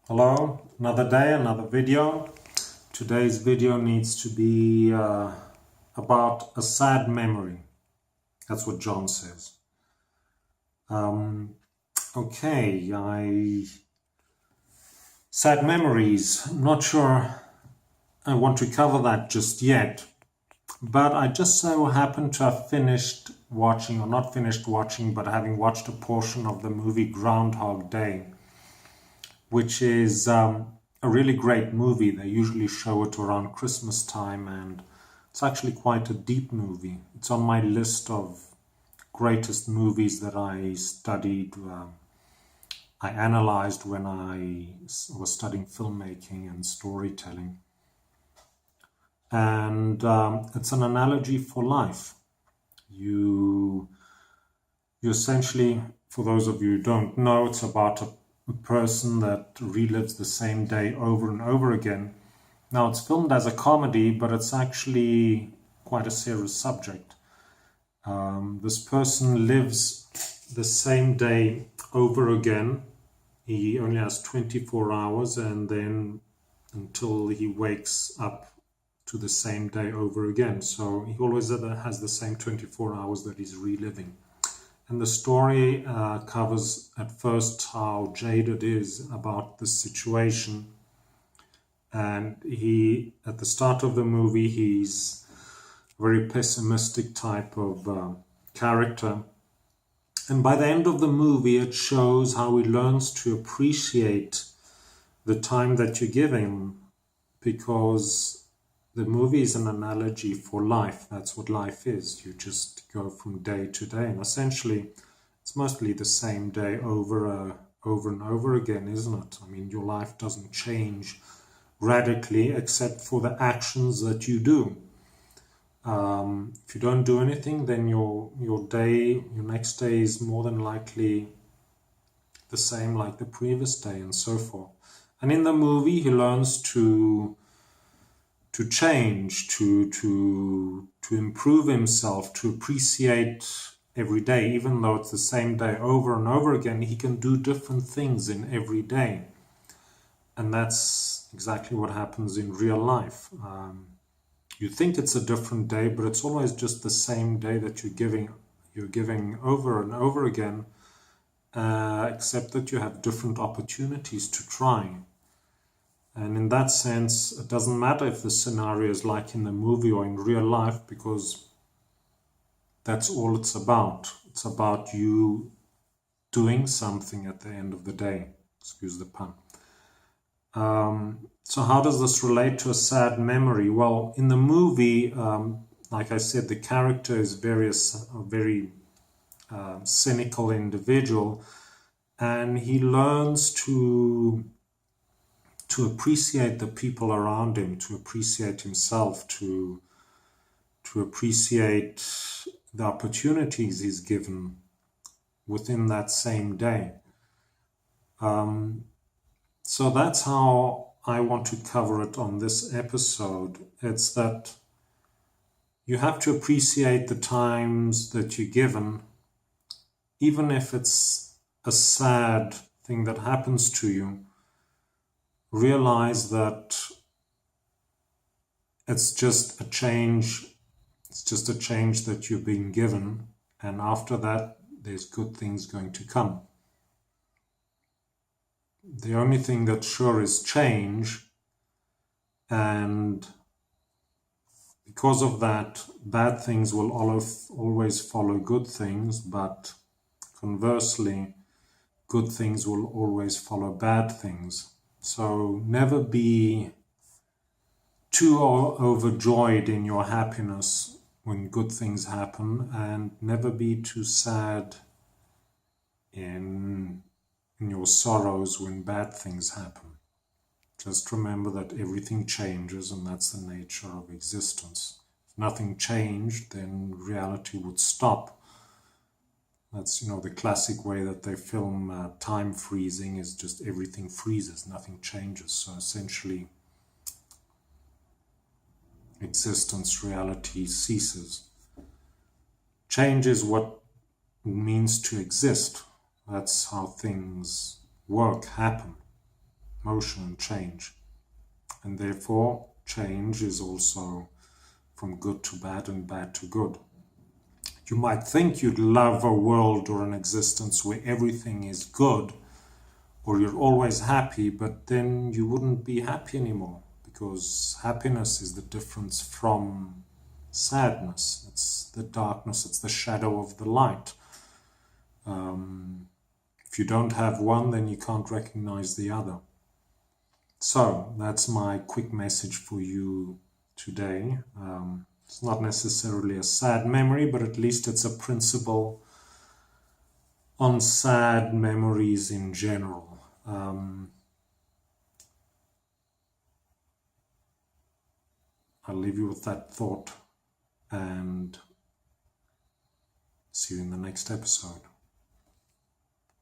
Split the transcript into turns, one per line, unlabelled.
Hello, another day, another video. Today's video needs to be about a sad memory. That's what John says. Um, sad memories. I'm not sure I want to cover that just yet, but I just so happen to have finished watching, or not finished watching, but having watched a portion of the movie Groundhog Day, which is a really great movie. They usually show it around Christmas time, and it's actually quite a deep movie. It's on my list of greatest movies that I studied, I analyzed when I was studying filmmaking and storytelling. And it's an analogy for life. You essentially, for those of you who don't know, it's about a person that relives the same day over and over again. Now, it's filmed as a comedy, but it's actually quite a serious subject. This person lives the same day over again. He only has 24 hours, and then until he wakes up to the same day over again. So he always has the same 24 hours that he's reliving. And the story covers at first how jaded is about this situation. And at the start of the movie, he's a very pessimistic type of character. And by the end of the movie, it shows how he learns to appreciate the time that you give him, because the movie is an analogy for life. That's what life is. You just go from day to day, and essentially it's mostly the same day over and over again, isn't it? I mean, your life doesn't change radically except for the actions that you do. If you don't do anything, then your next day is more than likely the same like the previous day, and so forth. And in the movie, he learns to change, to improve himself, to appreciate every day. Even though it's the same day over and over again, he can do different things in every day. And that's exactly what happens in real life. You think it's a different day, but it's always just the same day that you're giving over and over again, except that you have different opportunities to try. And in that sense, it doesn't matter if the scenario is like in the movie or in real life, because that's all it's about. It's about you doing something at the end of the day. Excuse the pun. So how does this relate to a sad memory? Well, in the movie, like I said, the character is a very cynical individual, and he learns to appreciate the people around him, to appreciate himself, to appreciate the opportunities he's given within that same day. So that's how I want to cover it on this episode. It's that you have to appreciate the times that you're given, even if it's a sad thing that happens to you. Realize that it's just a change. It's just a change that you've been given, and after that, there's good things going to come. The only thing that's sure is change, and because of that, bad things will always follow good things, but conversely, good things will always follow bad things. So never be too overjoyed in your happiness when good things happen, and never be too sad in your sorrows when bad things happen. Just remember that everything changes, and that's the nature of existence. If nothing changed, then reality would stop. That's, the classic way that they film time freezing is just everything freezes, nothing changes. So essentially, existence, reality ceases. Change is what it means to exist. That's how things work, happen. motion and change. And therefore, change is also from good to bad and bad to good. You might think you'd love a world or an existence where everything is good, or you're always happy, but then you wouldn't be happy anymore, because happiness is the difference from sadness. It's the darkness, it's the shadow of the light. If you don't have one, then you can't recognize the other. So that's my quick message for you today. It's not necessarily a sad memory, but at least it's a principle on sad memories in general. I'll leave you with that thought and see you in the next episode.